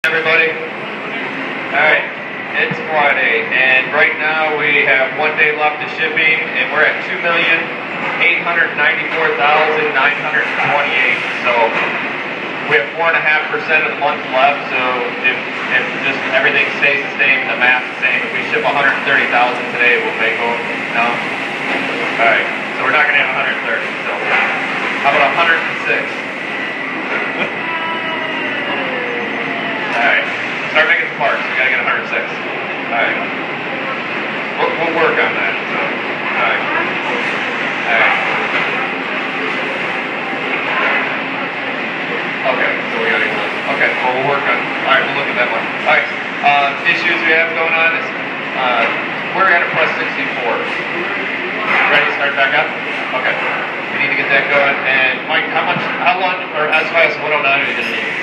Everybody. Alright, it's Friday, and right now we have 1 day left of shipping, and we're at 2,894,928. So we have 4.5% of the month left, so if just everything stays the same, the math's the same, if we ship 130,000 today, we'll make over. No? Alright, so we're not going to have 130, so how about 106? Alright, start making some parts. We gotta get 106. Alright. We'll work on that. So. Alright. Alright. Okay, so we gotta get one. Okay, well we'll work on. Alright, we'll look at that one. Alright. Issues we have going on is we're gonna press 64. Ready to start back up? Okay. We need to get that going. And Mike, how long, or as far as 109 are you gonna need?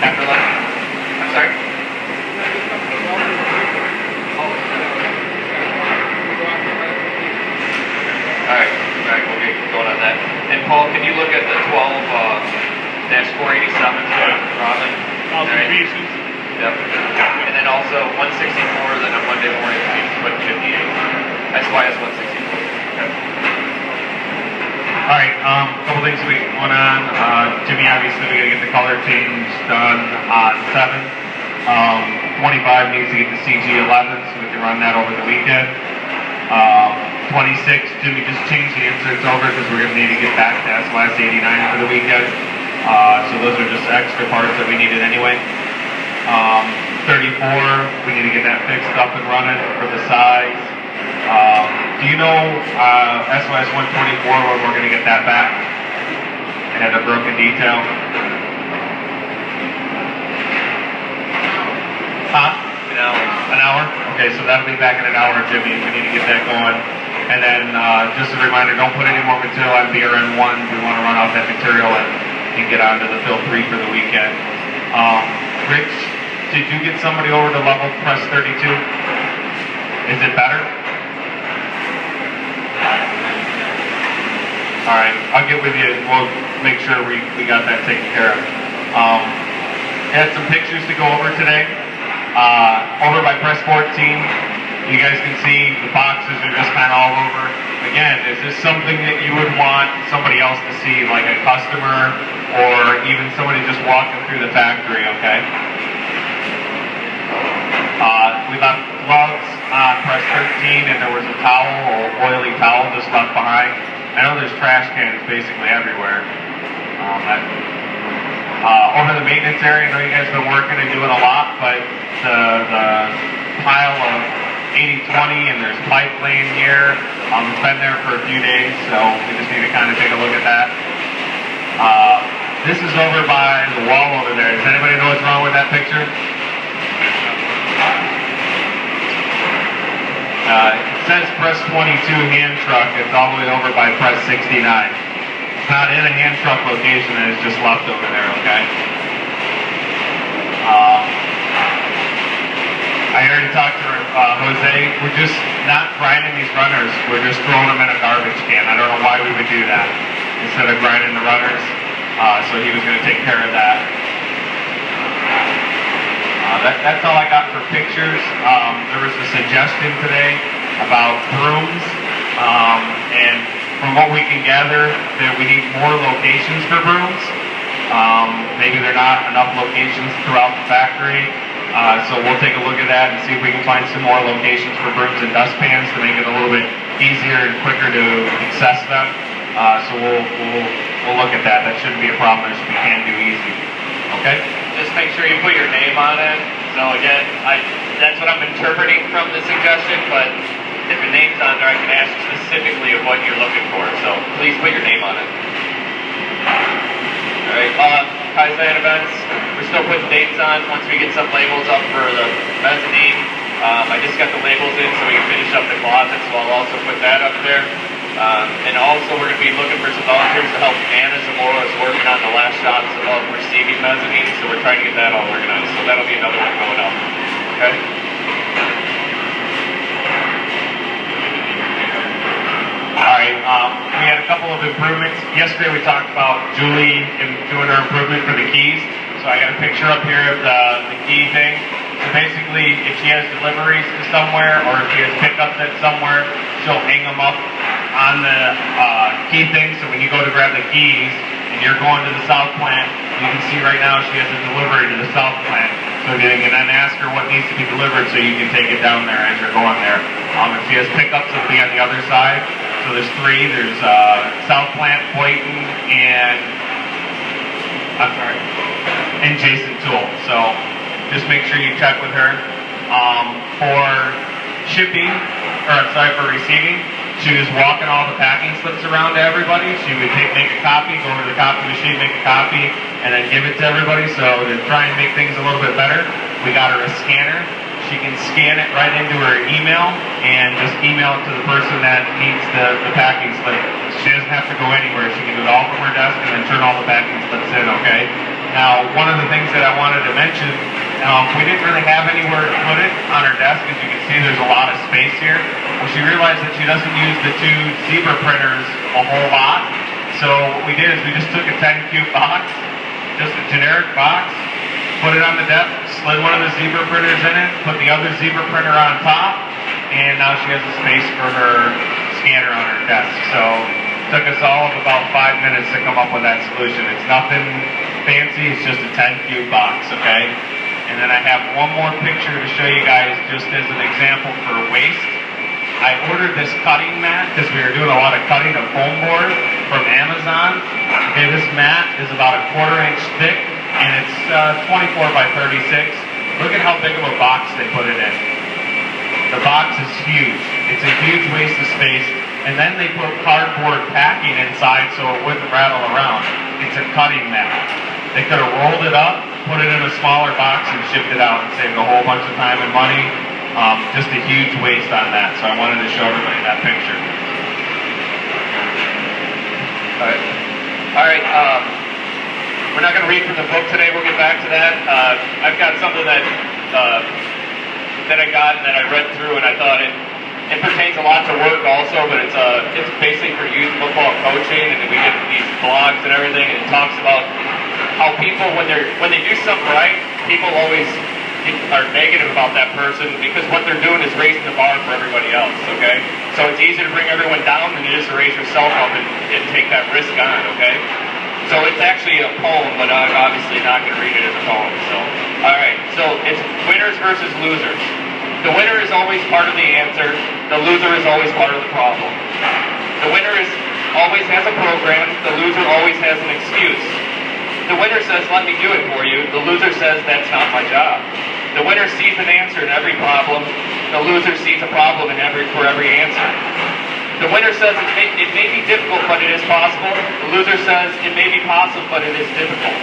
After lunch? I'm sorry? Alright, we'll get going on that. And Paul, can you look at the 12-487 Robin? All the pieces. Yep. And then also 164, then on Monday morning, we put 58. SYS 164. Okay. Alright, a couple things going on. Jimmy, obviously, we gotta get the color change done on 7. 25 needs to get the CG11 so we can run that over the weekend. 26, Jimmy just changed the inserts over because we're gonna need to get back to SYS 89 for the weekend. So those are just extra parts that we needed anyway. 34, we need to get that fixed up and running for the size. Do you know SYS 124 when we're going to get that back? It had a broken detail. Huh? An hour. An hour? Okay, so that'll be back in an hour, Jimmy. We need to get that going. And then just a reminder, don't put any more material on BRN1. We want to run out that material and get on to the fill 3 for the weekend. Rich, did you get somebody over to level press 32? Is it better? Alright, I'll get with you. We'll make sure we got that taken care of. Had some pictures to go over today. Over by press 14, you guys can see the boxes are just kind of all over. Again, is this something that you would want somebody else to see, like a customer or even somebody just walking through the factory, okay? We left gloves on press 13 and there was a towel, or oily towel just left behind. I know there's trash cans basically everywhere. Over the maintenance area, I know you guys have been working and doing a lot, but the pile of 80/20 and there's pipe laying here. It's been there for a few days, so we just need to kind of take a look at that. This is over by the wall over there. Does anybody know what's wrong with that picture? It says press 22 hand truck. It's all the way over by press 69. It's not in a hand truck location, and it's just left over there, okay? I already talked to Jose. We're just not grinding these runners. We're just throwing them in a garbage can. I don't know why we would do that instead of grinding the runners. So he was going to take care of that. That's all I got for pictures. There was a suggestion today about brooms, and from what we can gather, that we need more locations for brooms. Maybe there are not enough locations throughout the factory, so we'll take a look at that and see if we can find some more locations for brooms and dustpans to make it a little bit easier and quicker to access them. So we'll look at that. That shouldn't be a problem. That should be can-do easy. Okay? Just make sure you put your name on it. So again, that's what I'm interpreting from the suggestion, but if your name's on there, I can ask specifically of what you're looking for. So please put your name on it. Alright, Kaizen events, we're still putting dates on once we get some labels up for the mezzanine. I just got the labels in so we can finish up the closet, so I'll also put that up there. And also we're going to be looking for some volunteers to help Anna Zamora is working on the last shots of receiving mezzanine, so we're trying to get that all organized. So that'll be another one going up. Okay? All right, we had a couple of improvements. Yesterday we talked about Julie and doing her improvement for the keys. So I got a picture up here of the key thing. So basically, if she has deliveries to somewhere or if she has pickups at somewhere, she'll hang them up on the key thing. So when you go to grab the keys and you're going to the south plant, you can see right now she has a delivery to the south plant. So you can then ask her what needs to be delivered so you can take it down there as you're going there. If she has pickups, it'll be on the other side. So there's three. There's South Plant, Boynton, and Jason Toole. So just make sure you check with her. For shipping, for receiving, she was walking all the packing slips around to everybody. She would make a copy, go over to the copy machine, make a copy, and then give it to everybody. So to try and make things a little bit better, we got her a scanner. She can scan it right into her email and just email it to the person that needs the packing slip. She doesn't have to go anywhere. She can do it all from her desk and then turn all the packing slips in, okay? Now, one of the things that I wanted to mention, we didn't really have anywhere to put it on her desk. As you can see, there's a lot of space here. Well, she realized that she doesn't use the two zebra printers a whole lot. So what we did is we just took a 10-cube box, just a generic box, put it on the desk, slid one of the zebra printers in it, put the other zebra printer on top, and now she has a space for her scanner on her desk. So it took us all of about 5 minutes to come up with that solution. It's nothing fancy, it's just a 10-cube box, okay? And then I have one more picture to show you guys just as an example for waste. I ordered this cutting mat because we were doing a lot of cutting of foam board from Amazon. Okay, this mat is about a 1/4 inch thick and it's 24 by 36. Look at how big of a box they put it in. The box is huge. It's a huge waste of space. And then they put cardboard packing inside so it wouldn't rattle around. It's a cutting mat. They could have rolled it up, put it in a smaller box and shipped it out and saved a whole bunch of time and money. Just a huge waste on that. So I wanted to show everybody that picture. All right. We're not going to read from the book today. We'll get back to that. I've got something that I got and that I read through, and I thought it pertains a lot to work also, but it's basically for youth football coaching, and we get these blogs and everything, and it talks about how people when they do something right, people always are negative about that person because what they're doing is raising the bar for everybody else, okay? So it's easier to bring everyone down than it is to raise yourself up and take that risk on, okay? So it's actually a poem, but I'm obviously not going to read it as a poem. So, all right. So it's winners versus losers. The winner is always part of the answer. The loser is always part of the problem. The winner always has a program. The loser always has an excuse. The winner says, "Let me do it for you." The loser says, "That's not my job." The winner sees an answer in every problem. The loser sees a problem for every answer. The winner says it may be difficult, but it is possible. The loser says it may be possible, but it is difficult.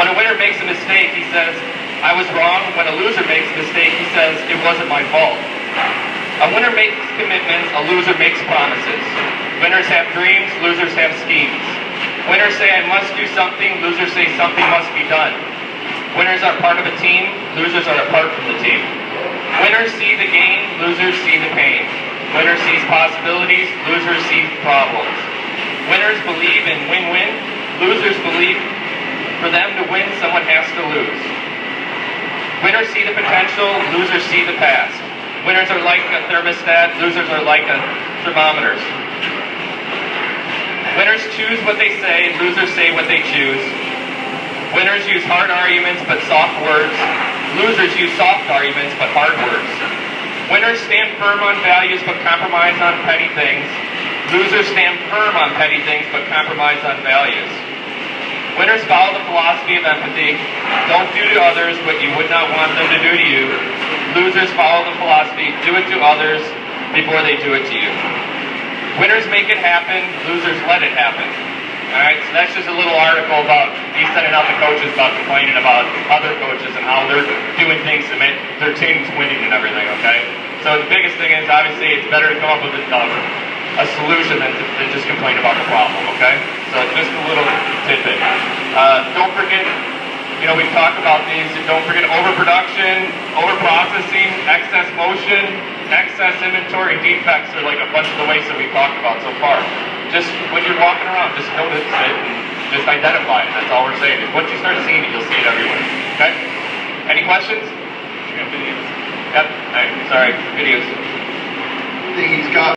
When a winner makes a mistake, he says, "I was wrong." When a loser makes a mistake, he says, "It wasn't my fault." A winner makes commitments, a loser makes promises. Winners have dreams, losers have schemes. Winners say, "I must do something," losers say, "Something must be done." Winners are part of a team, losers are apart from the team. Winners see the gain, losers see the pain. Winners sees possibilities, losers sees problems. Winners believe in win-win, losers believe for them to win, someone has to lose. Winners see the potential, losers see the past. Winners are like a thermostat, losers are like a thermometers. Winners choose what they say, losers say what they choose. Winners use hard arguments but soft words. Losers use soft arguments but hard words. Winners stand firm on values but compromise on petty things. Losers stand firm on petty things but compromise on values. Winners follow the philosophy of empathy. Don't do to others what you would not want them to do to you. Losers follow the philosophy, do it to others before they do it to you. Winners make it happen, losers let it happen. Alright, so that's just a little article about me sending out the coaches about complaining about other coaches and how they're doing things to make their teams winning and everything, okay? So the biggest thing is, obviously, it's better to come up with a solution than just complain about the problem, okay? So just a little tidbit. Don't forget we've talked about these. Don't forget overproduction, overprocessing, excess motion, excess inventory, defects are like a bunch of the waste that we've talked about so far. Just when you're walking around, just notice it and just identify it. That's all we're saying. Is once you start seeing it, you'll see it everywhere. Okay? Any questions? Yep. All right. Sorry. Videos. I think he's got